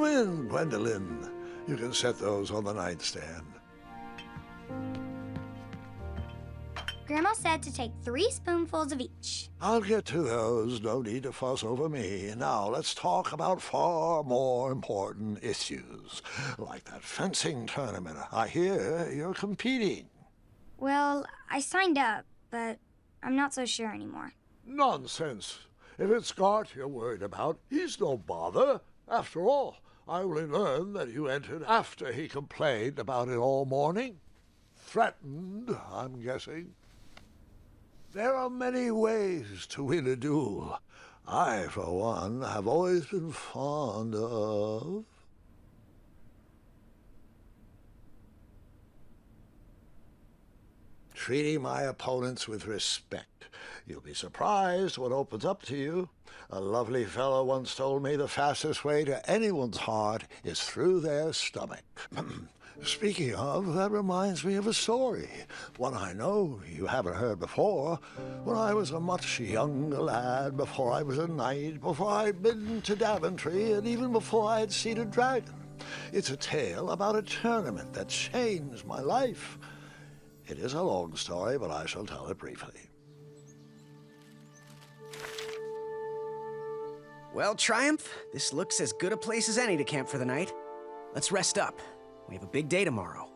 Come in, Gwendolyn. You can set those on the nightstand. Grandma said to take 3 spoonfuls of each. I'll get to those. No need to fuss over me. Now, let's talk about far more important issues, like that fencing tournament. I hear you're competing. Well, I signed up, but I'm not so sure anymore. Nonsense. If it's Scott you're worried about, he's no bother. After all, I only learned that you entered after he complained about it all morning. Threatened, I'm guessing. There are many ways to win a duel. I, for one, have always been fond of... treating my opponents with respect. You'll be surprised what opens up to you. A lovely fellow once told me the fastest way to anyone's heart is through their stomach. Speaking of, that reminds me of a story, one I know you haven't heard before. When I was a much younger lad, before I was a knight, before I'd been to Daventry, and even before I had seen a dragon. It's a tale about a tournament that changed my life. It is a long story, but I shall tell it briefly. Well, Triumph, this looks as good a place as any to camp for the night. Let's rest up. We have a big day tomorrow.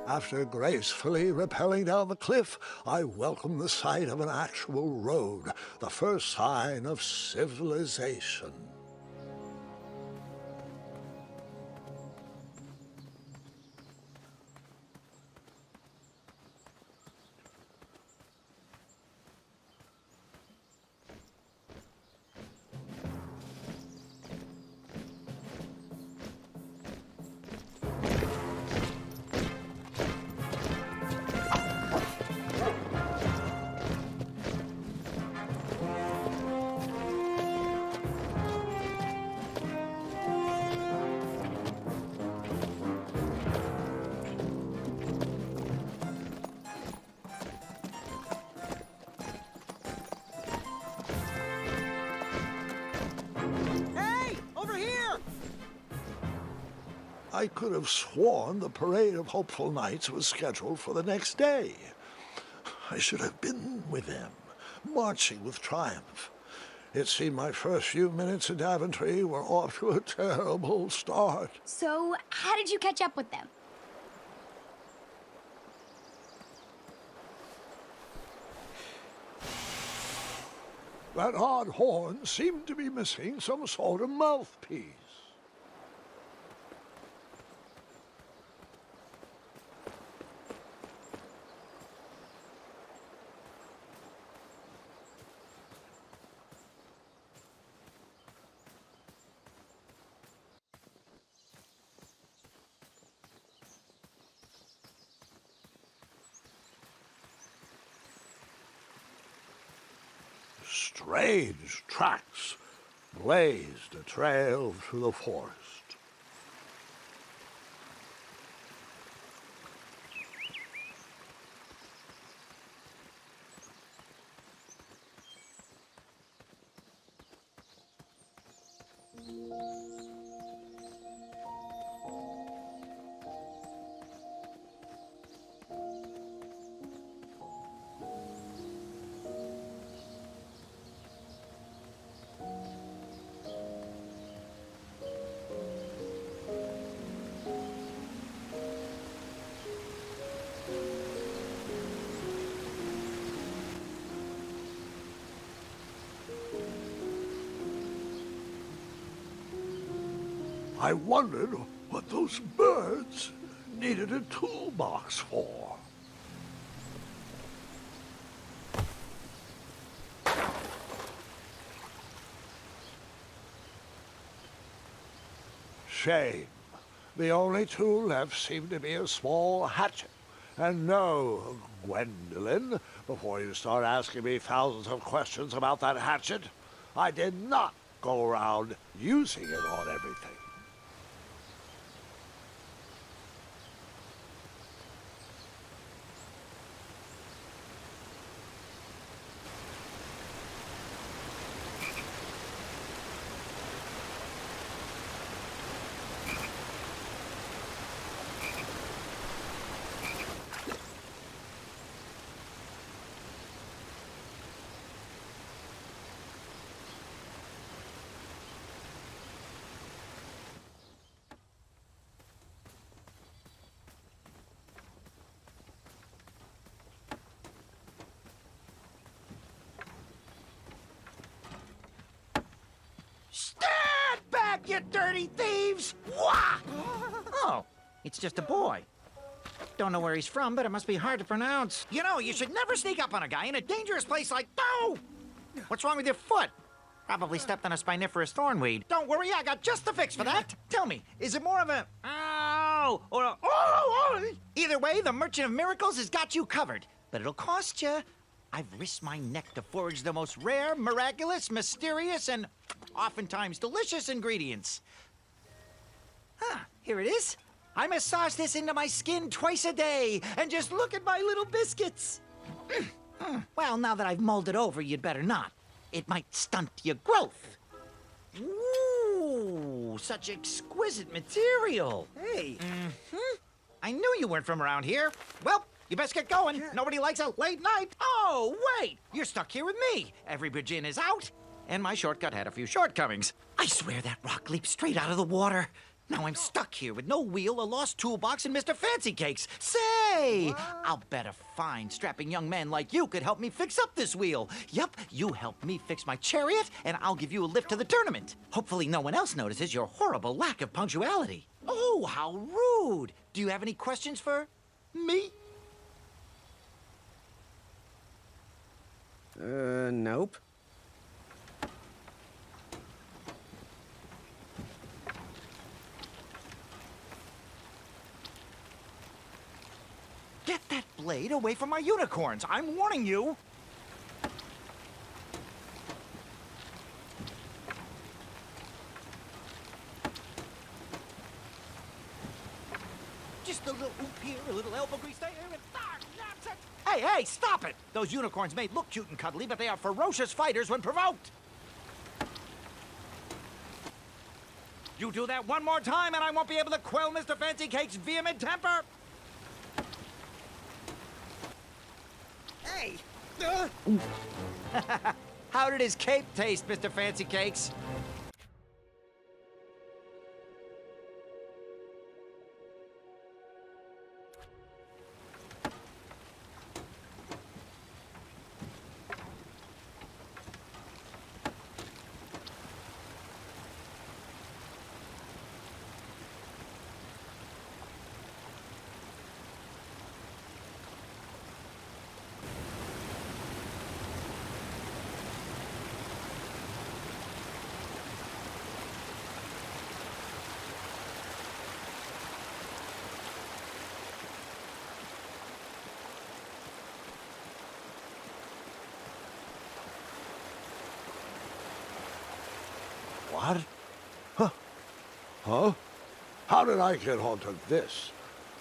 After gracefully rappelling down the cliff, I welcomed the sight of an actual road, the first sign of civilization. I could have sworn the Parade of Hopeful Knights was scheduled for the next day. I should have been with them, marching with triumph. It seemed my first few minutes in Daventry were off to a terrible start. So, how did you catch up with them? That odd horn seemed to be missing some sort of mouthpiece. Strange tracks blazed a trail through the forest. I wondered what those birds needed a toolbox for. Shame. The only tool left seemed to be a small hatchet. And no, Gwendolyn, before you start asking me thousands of questions about that hatchet, I did not go around using it on everything. Stand back, you dirty thieves! Wah! Oh, it's just a boy. Don't know where he's from, but it must be hard to pronounce. You know, you should never sneak up on a guy in a dangerous place like... Oh! What's wrong with your foot? Probably stepped on a spiniferous thornweed. Don't worry, I got just the fix for that. Tell me, is it more of a ow or a oh? Either way, the Merchant of Miracles has got you covered. But it'll cost you. I've risked my neck to forage the most rare, miraculous, mysterious, and oftentimes delicious ingredients. Here it is. I massage this into my skin twice a day, and just look at my little biscuits. Well, now that I've mulled it over, you'd better not. It might stunt your growth. Ooh, such exquisite material. Hey. I knew you weren't from around here. Well, you best get going. Nobody likes a late night. Oh, wait! You're stuck here with me. Every bridge in is out, and my shortcut had a few shortcomings. I swear that rock leaped straight out of the water. Now I'm stuck here with no wheel, a lost toolbox, and Mr. Fancy Cakes. Say! I'll bet a fine, strapping young man like you could help me fix up this wheel. Yup, you help me fix my chariot, and I'll give you a lift to the tournament. Hopefully no one else notices your horrible lack of punctuality. Oh, how rude! Do you have any questions for me? Nope. Get that blade away from my unicorns. I'm warning you. Just a little oop here, a little elbow grease there, and that's it. Hey, stop it! Those unicorns may look cute and cuddly, but they are ferocious fighters when provoked. You do that one more time, and I won't be able to quell Mr. Fancy Cake's vehement temper. Hey. How did his cape taste, Mr. Fancy Cakes? What? Huh? How did I get onto this?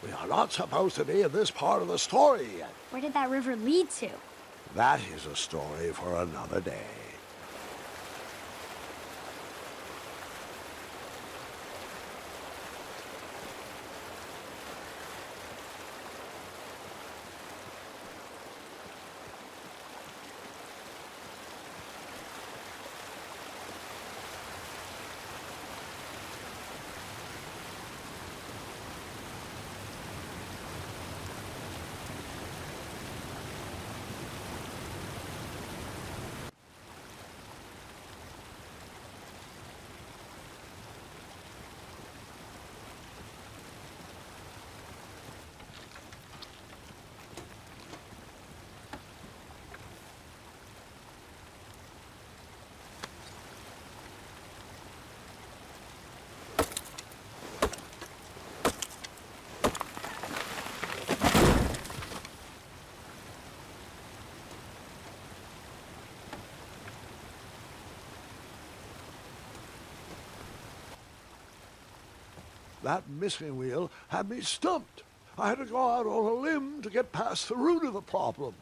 We are not supposed to be in this part of the story yet. Where did that river lead to? That is a story for another day. That missing wheel had me stumped. I had to go out on a limb to get past the root of the problem.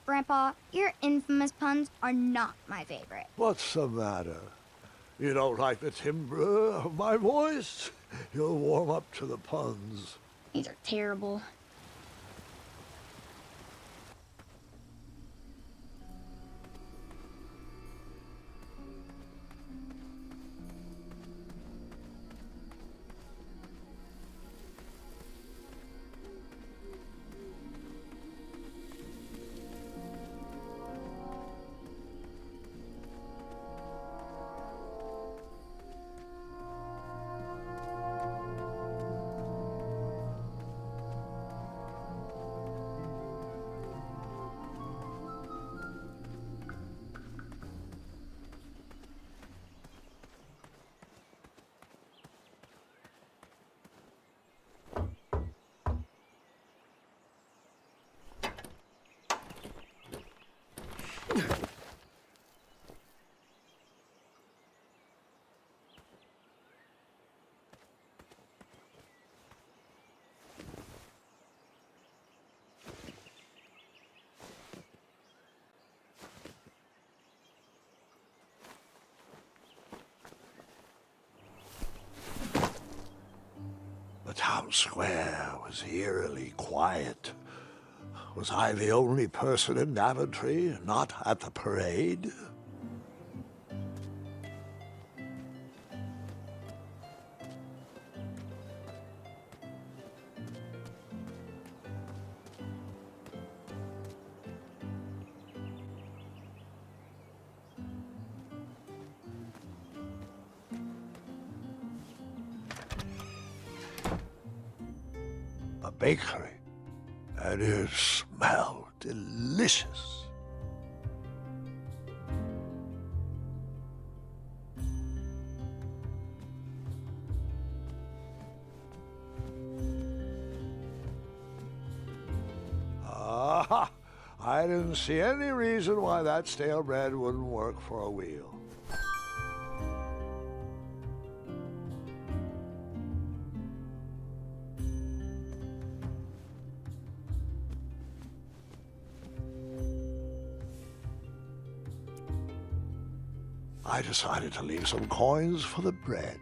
Grandpa, your infamous puns are not my favorite. What's the matter? You don't like the timbre of my voice? You'll warm up to the puns. These are terrible. The town square was eerily quiet. Was I the only person in Daventry not at the parade? A bakery, and it smelled delicious. Ah, I didn't see any reason why that stale bread wouldn't work for a wheel. I decided to leave some coins for the bread.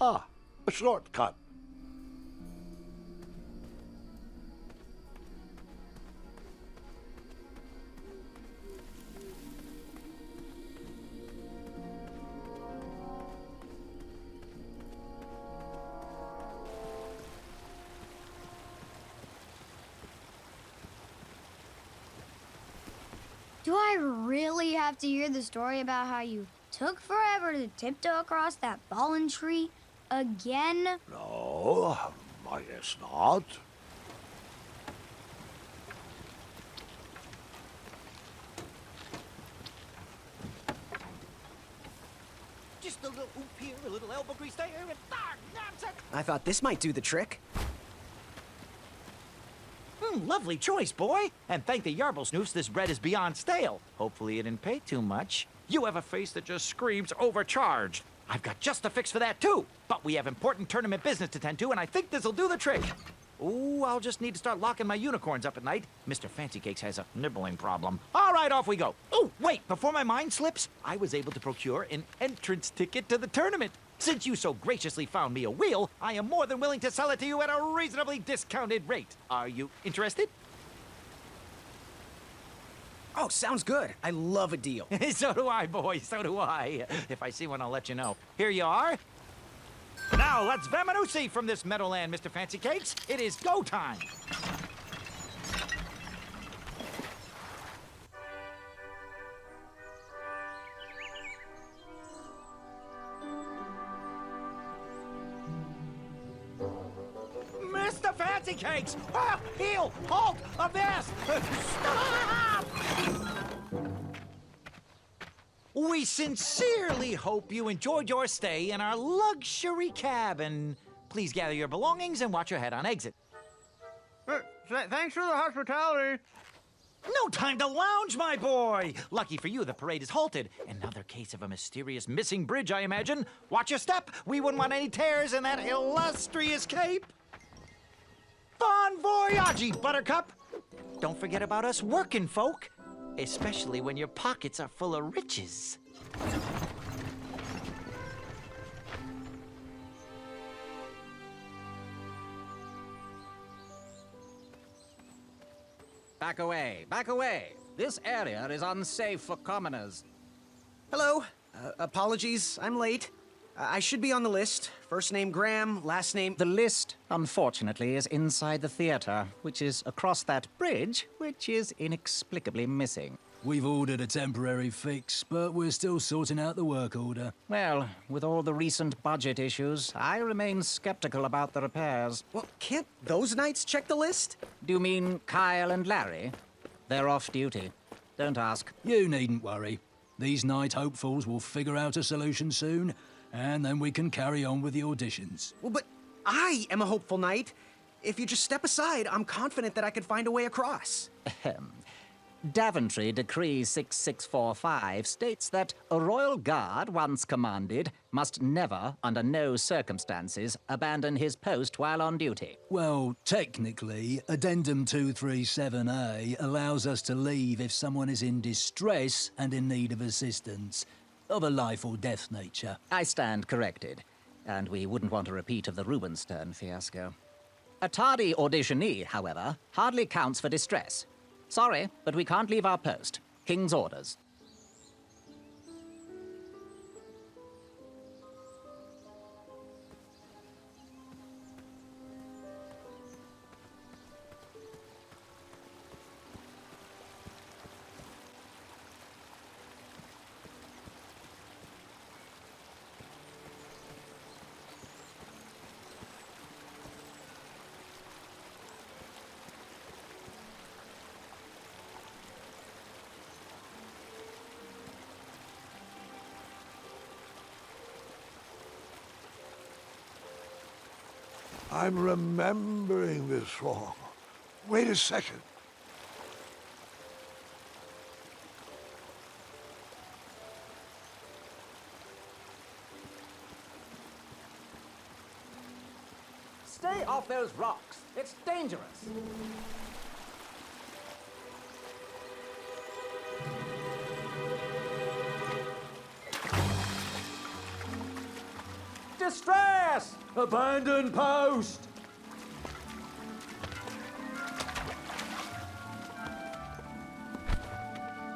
Ah, a shortcut. Do I really have to hear the story about how you took forever to tiptoe across that fallen tree again? No, I guess not. Just a little oop here, a little elbow grease there, and nonsense. I thought this might do the trick. Lovely choice, boy. And thank the Yarble Snoofs, this bread is beyond stale. Hopefully you didn't pay too much. You have a face that just screams overcharged. I've got just the fix for that, too. But we have important tournament business to tend to, and I think this'll do the trick. Ooh, I'll just need to start locking my unicorns up at night. Mr. Fancy Cakes has a nibbling problem. All right, off we go. Oh, wait, before my mind slips, I was able to procure an entrance ticket to the tournament. Since you so graciously found me a wheel, I am more than willing to sell it to you at a reasonably discounted rate. Are you interested? Oh, sounds good. I love a deal. So do I, boy, so do I. If I see one, I'll let you know. Here you are. Now, let's Vamanusi from this Meadowland, Mr. Fancy Cakes. It is go time. Mr. Fancy Cakes! Ah, heel! Halt! Avast! Stop! We sincerely hope you enjoyed your stay in our luxury cabin. Please gather your belongings and watch your head on exit. Thanks for the hospitality. No time to lounge, my boy! Lucky for you, the parade is halted. Another case of a mysterious missing bridge, I imagine. Watch your step. We wouldn't want any tears in that illustrious cape. Bon voyage, Buttercup! Don't forget about us working folk, especially when your pockets are full of riches. Back away, back away. This area is unsafe for commoners. Hello. Apologies, I'm late. I should be on the list. First name Graham, last name... The list, unfortunately, is inside the theater, which is across that bridge, which is inexplicably missing. We've ordered a temporary fix, but we're still sorting out the work order. Well, with all the recent budget issues, I remain skeptical about the repairs. Well, can't those knights check the list? Do you mean Kyle and Larry? They're off duty. Don't ask. You needn't worry. These night hopefuls will figure out a solution soon, and then we can carry on with the auditions. Well, but I am a hopeful knight. If you just step aside, I'm confident that I could find a way across. Daventry Decree 6645 states that a royal guard once commanded must never, under no circumstances, abandon his post while on duty. Well, technically, Addendum 237A allows us to leave if someone is in distress and in need of assistance, of a life or death nature. I stand corrected, and we wouldn't want a repeat of the Rubenstern fiasco. A tardy auditionee, however, hardly counts for distress. Sorry, but we can't leave our post. King's orders. I'm remembering this wrong. Wait a second. Stay off those rocks. It's dangerous. Distress! Abandon post!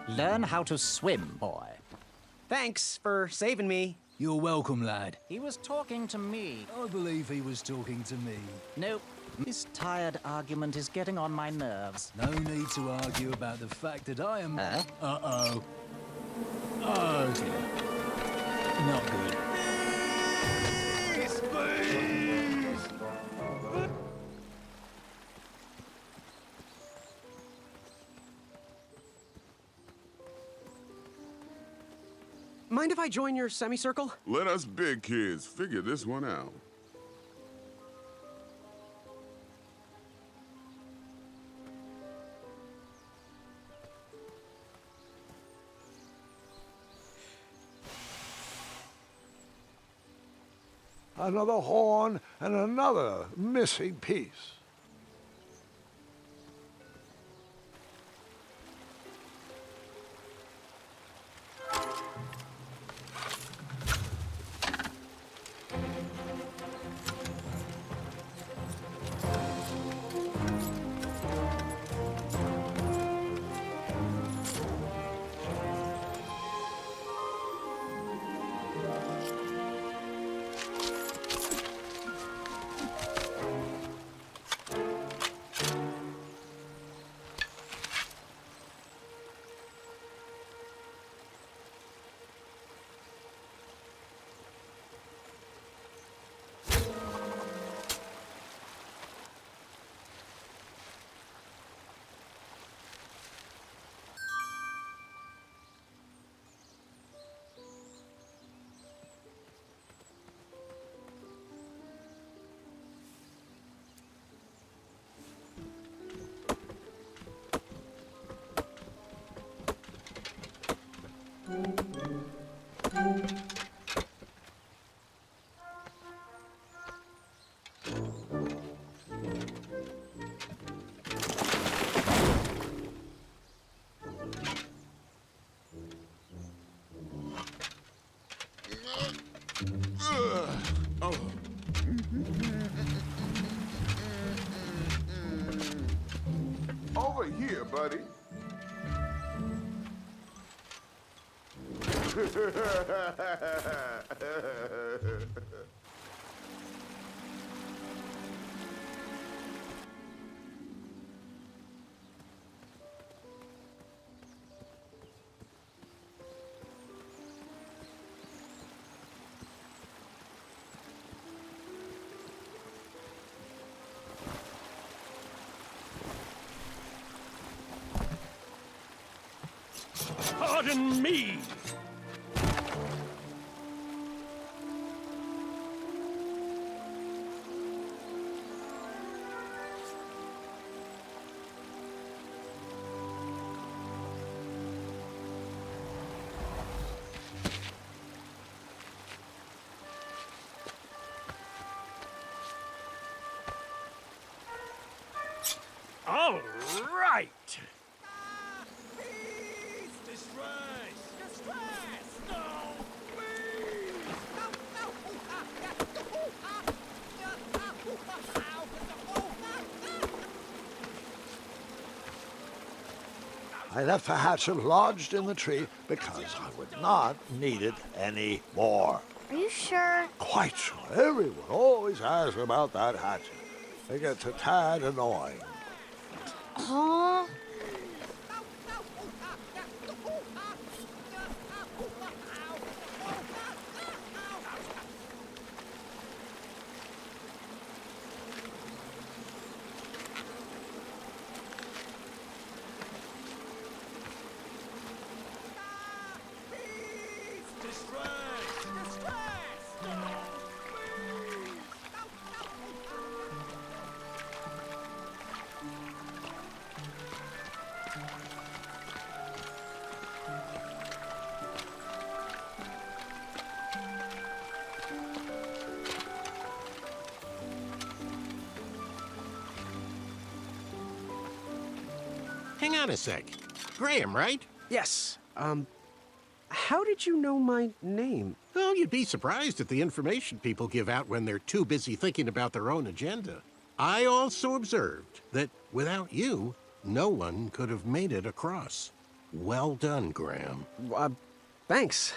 Learn how to swim, boy. Thanks for saving me. You're welcome, lad. He was talking to me. I believe he was talking to me. Nope. This tired argument is getting on my nerves. No need to argue about the fact that I am... Huh? Uh-oh. Oh, dear. Not good. Mind if I join your semicircle? Let us big kids figure this one out. Another horn and another missing piece. Over here, buddy. Pardon me! All right! I left the hatchet lodged in the tree because I would not need it any more. Are you sure? Quite sure. Everyone always asks about that hatchet. It gets a tad annoying. Huh? Hang on a sec. Graham, right? Yes, how did you know my name? Well, you'd be surprised at the information people give out when they're too busy thinking about their own agenda. I also observed that without you, no one could have made it across. Well done, Graham. Thanks,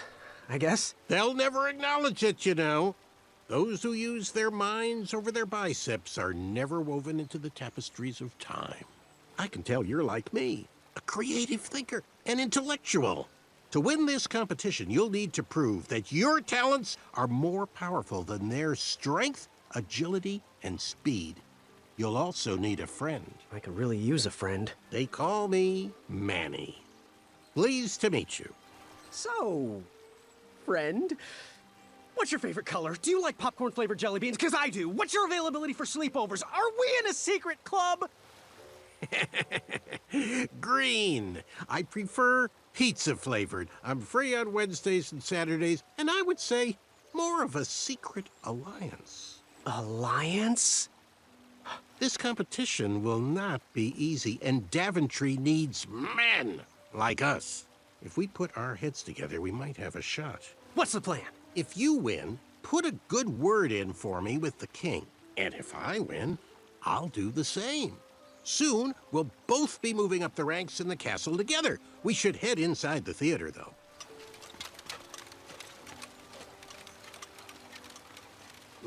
I guess. They'll never acknowledge it, you know. Those who use their minds over their biceps are never woven into the tapestries of time. I can tell you're like me, a creative thinker, an intellectual. To win this competition, you'll need to prove that your talents are more powerful than their strength, agility, and speed. You'll also need a friend. I could really use a friend. They call me Manny. Pleased to meet you. So, friend, what's your favorite color? Do you like popcorn-flavored jelly beans? Because I do. What's your availability for sleepovers? Are we in a secret club? Green. I prefer pizza-flavored. I'm free on Wednesdays and Saturdays, and I would say more of a secret alliance. Alliance? This competition will not be easy, and Daventry needs men like us. If we put our heads together, we might have a shot. What's the plan? If you win, put a good word in for me with the king. And if I win, I'll do the same. Soon, we'll both be moving up the ranks in the castle together. We should head inside the theater, though.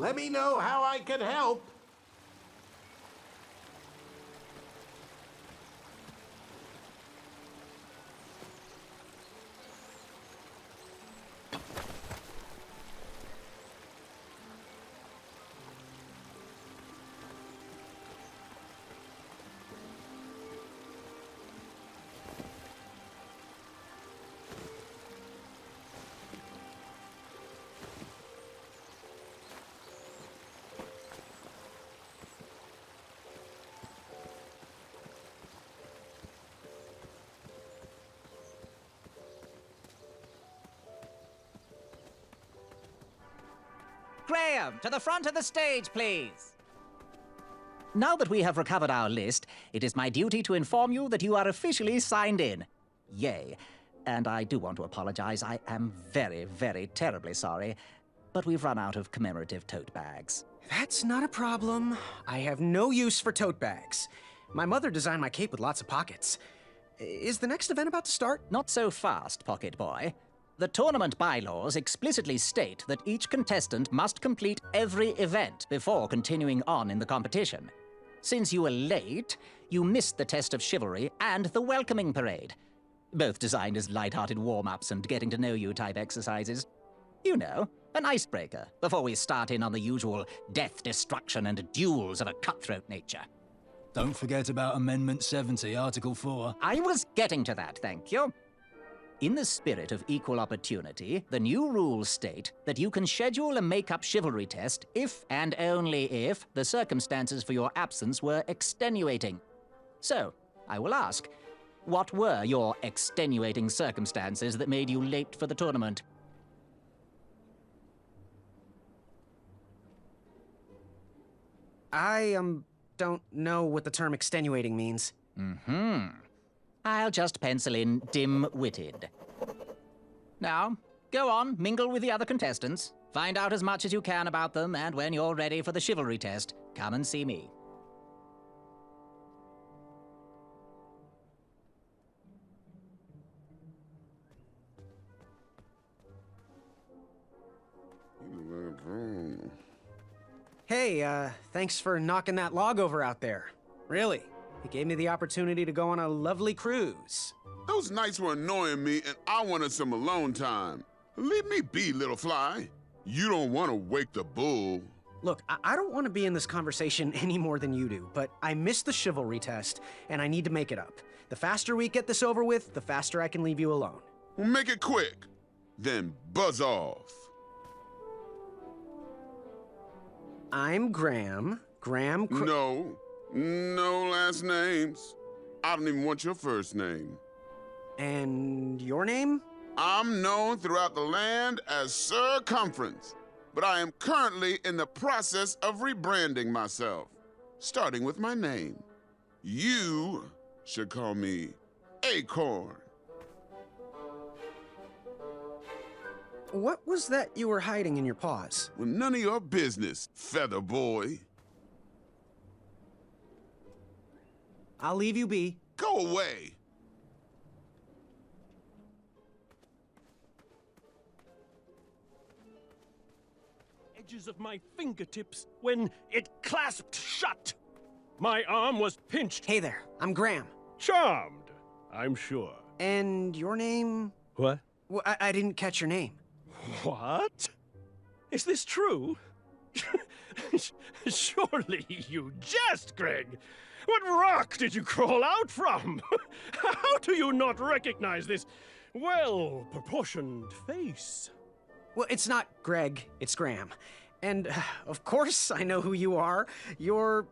Let me know how I can help. Graham, to the front of the stage, please. Now that we have recovered our list, it is my duty to inform you that you are officially signed in. Yay. And I do want to apologize. I am very, very terribly sorry, but we've run out of commemorative tote bags. That's not a problem. I have no use for tote bags. My mother designed my cape with lots of pockets. Is the next event about to start? Not so fast, Pocket Boy. The tournament bylaws explicitly state that each contestant must complete every event before continuing on in the competition. Since you were late, you missed the test of chivalry and the welcoming parade, both designed as light-hearted warm-ups and getting-to-know-you type exercises. You know, an icebreaker before we start in on the usual death, destruction, and duels of a cutthroat nature. Don't forget about Amendment 70, Article 4. I was getting to that, thank you. In the spirit of equal opportunity, the new rules state that you can schedule a make-up chivalry test if and only if the circumstances for your absence were extenuating. So, I will ask, what were your extenuating circumstances that made you late for the tournament? I, don't know what the term extenuating means. I'll just pencil in dim-witted. Now, go on, mingle with the other contestants. Find out as much as you can about them, and when you're ready for the chivalry test, come and see me. Hey, thanks for knocking that log over out there. Really. It gave me the opportunity to go on a lovely cruise. Those nights were annoying me, and I wanted some alone time. Leave me be, little fly. You don't want to wake the bull. Look, I don't want to be in this conversation any more than you do, but I missed the chivalry test, and I need to make it up. The faster we get this over with, the faster I can leave you alone. Well, make it quick. Then buzz off. I'm Graham. No last names. I don't even want your first name. And your name? I'm known throughout the land as Circumference, but I am currently in the process of rebranding myself, starting with my name. You should call me Acorn. What was that you were hiding in your paws? Well, none of your business, Feather Boy. I'll leave you be. Go away. Edges of my fingertips when it clasped shut. My arm was pinched. Hey there, I'm Graham. Charmed, I'm sure. And your name? What? Well, I didn't catch your name. What? Is this true? Surely you jest, Greg. What rock did you crawl out from? How do you not recognize this well-proportioned face? Well, it's not Greg, it's Graham. And, of course, I know who you are. You're...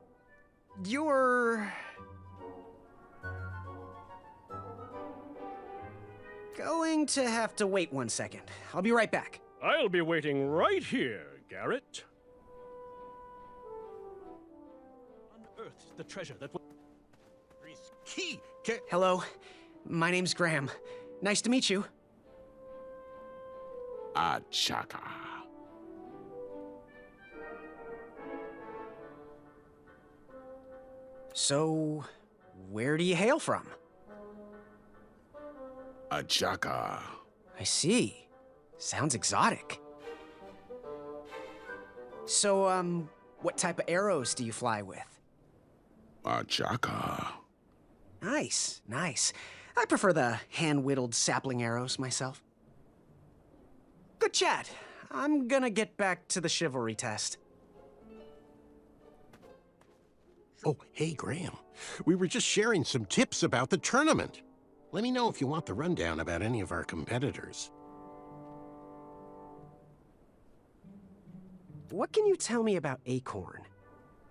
going to have to wait 1 second. I'll be right back. I'll be waiting right here, Garrett. Unearthed the treasure that was... Key. Hello, my name's Graham. Nice to meet you. Achaka. So, where do you hail from? Achaka. I see. Sounds exotic. So, what type of arrows do you fly with? A chaka. Nice, nice. I prefer the hand-whittled sapling arrows myself. Good chat. I'm gonna get back to the chivalry test. Oh, hey, Graham. We were just sharing some tips about the tournament. Let me know if you want the rundown about any of our competitors. What can you tell me about Acorn?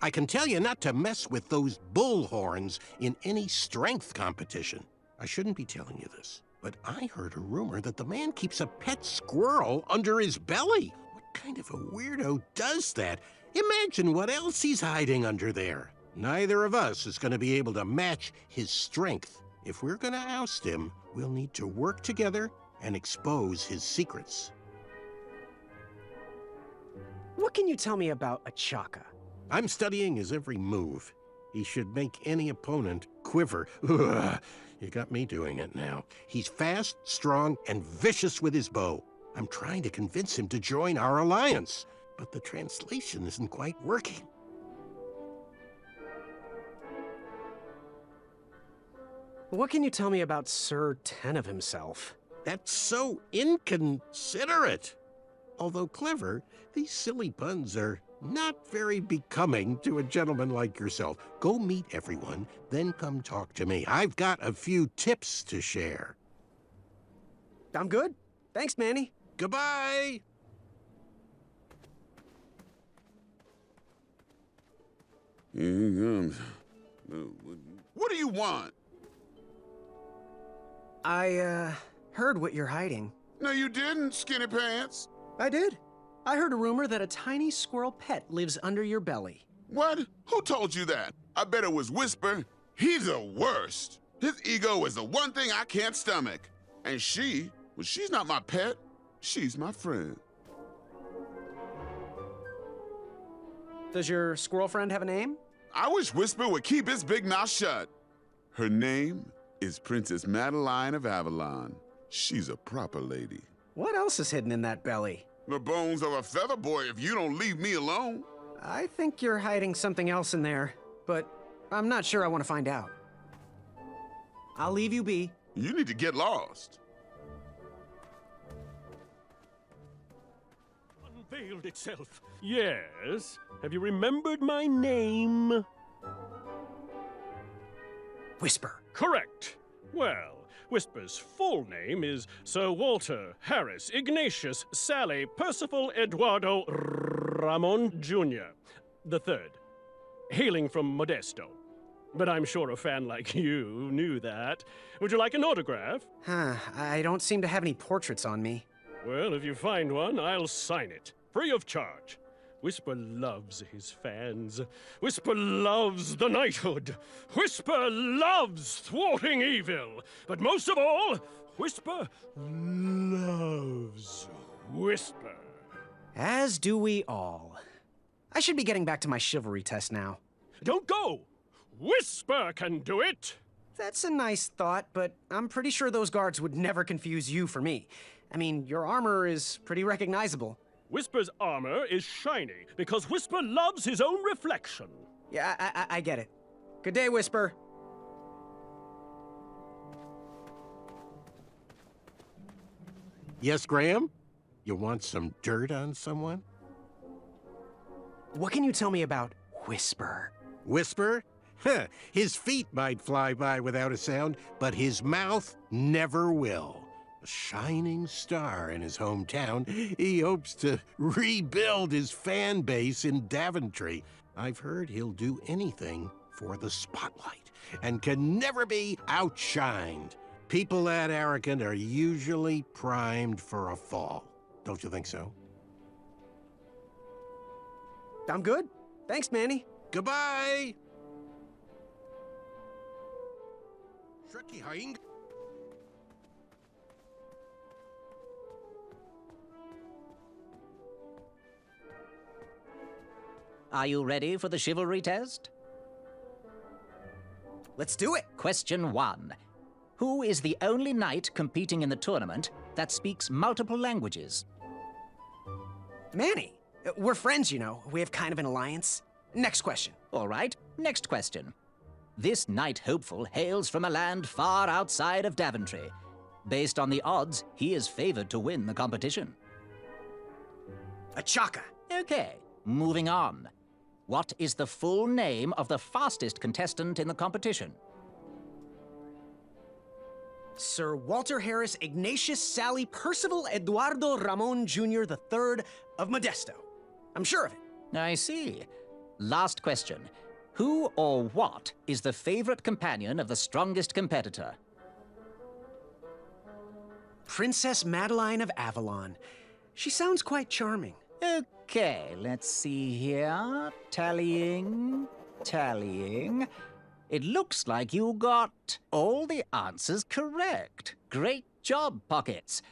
I can tell you not to mess with those bull horns in any strength competition. I shouldn't be telling you this, but I heard a rumor that the man keeps a pet squirrel under his belly. What kind of a weirdo does that? Imagine what else he's hiding under there. Neither of us is going to be able to match his strength. If we're going to oust him, we'll need to work together and expose his secrets. What can you tell me about Achaka? I'm studying his every move. He should make any opponent quiver. Ugh, you got me doing it now. He's fast, strong, and vicious with his bow. I'm trying to convince him to join our alliance, but the translation isn't quite working. What can you tell me about Sir Tenov himself? That's so inconsiderate. Although clever, these silly puns are not very becoming to a gentleman like yourself. Go meet everyone, then come talk to me. I've got a few tips to share. I'm good. Thanks, Manny. Goodbye! Here he comes. What do you want? I, heard what you're hiding. No, you didn't, skinny pants. I did. I heard a rumor that a tiny squirrel pet lives under your belly. What? Who told you that? I bet it was Whisper. He's the worst. His ego is the one thing I can't stomach. And she's not my pet. She's my friend. Does your squirrel friend have a name? I wish Whisper would keep his big mouth shut. Her name is Princess Madeline of Avalon. She's a proper lady. What else is hidden in that belly? The bones of a feather boy if you don't leave me alone. I think you're hiding something else in there, but I'm not sure I want to find out. I'll leave you be. You need to get lost. Unveiled itself. Yes. Have you remembered my name? Whisper. Correct. Well, Whisper's full name is Sir Walter Harris Ignatius Sally Percival Eduardo Ramon Jr. the Third, hailing from Modesto. But I'm sure a fan like you knew that. Would you like an autograph? I don't seem to have any portraits on me. Well, if you find one, I'll sign it, free of charge. Whisper loves his fans. Whisper loves the knighthood. Whisper loves thwarting evil. But most of all, Whisper loves Whisper. As do we all. I should be getting back to my chivalry test now. Don't go! Whisper can do it! That's a nice thought, but I'm pretty sure those guards would never confuse you for me. I mean, your armor is pretty recognizable. Whisper's armor is shiny because Whisper loves his own reflection. Yeah, I get it. Good day, Whisper. Yes, Graham? You want some dirt on someone? What can you tell me about Whisper? Whisper? Huh, his feet might fly by without a sound, but his mouth never will. A shining star in his hometown, he hopes to rebuild his fan base in Daventry. I've heard he'll do anything for the spotlight and can never be outshined. People that arrogant are usually primed for a fall. Don't you think so? I'm good. Thanks, Manny. Goodbye! Shrekky Hing. Are you ready for the chivalry test? Let's do it. Question 1. Who is the only knight competing in the tournament that speaks multiple languages? Manny, We're friends, you know. We have kind of an alliance. Next question. All right, next question. This knight hopeful hails from a land far outside of Daventry. Based on the odds, he is favored to win the competition. A Chaka. Okay, moving on. What is the full name of the fastest contestant in the competition? Sir Walter Harris Ignatius Sally Percival Eduardo Ramon Jr. III of Modesto. I'm sure of it. I see. Last question. Who or what is the favorite companion of the strongest competitor? Princess Madeline of Avalon. She sounds quite charming. Okay, let's see here. Tallying. It looks like you got all the answers correct. Great job, Pockets.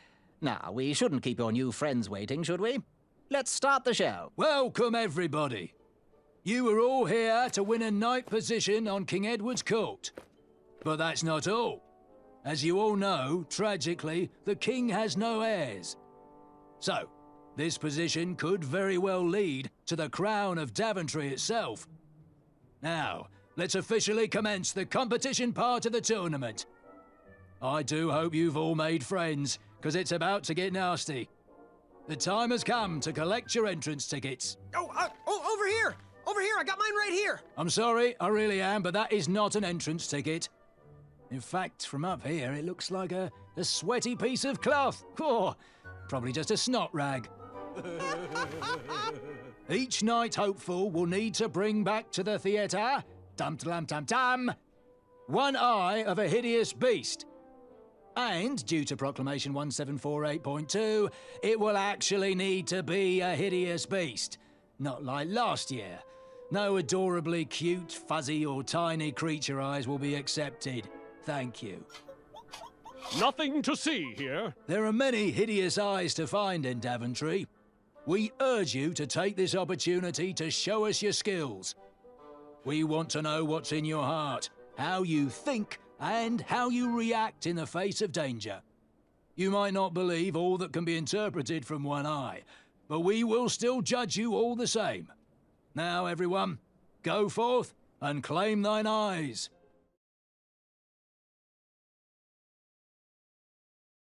Now, we shouldn't keep your new friends waiting, should we? Let's start the show. Welcome, everybody. You are all here to win a knight position on King Edward's court. But that's not all. As you all know, tragically, the king has no heirs. So, this position could very well lead to the crown of Daventry itself. Now, let's officially commence the competition part of the tournament. I do hope you've all made friends, because it's about to get nasty. The time has come to collect your entrance tickets. Over here! Over here, I got mine right here! I'm sorry, I really am, but that is not an entrance ticket. In fact, from up here, it looks like a sweaty piece of cloth. Oh, probably just a snot rag. Each knight hopeful will need to bring back to the theatre, dum-dum-dum-dum, one eye of a hideous beast. And, due to Proclamation 1748.2, it will actually need to be a hideous beast. Not like last year. No adorably cute, fuzzy, or tiny creature eyes will be accepted. Thank you. Nothing to see here. There are many hideous eyes to find in Daventry. We urge you to take this opportunity to show us your skills. We want to know what's in your heart, how you think, and how you react in the face of danger. You might not believe all that can be interpreted from one eye, but we will still judge you all the same. Now, everyone, go forth and claim thine eyes.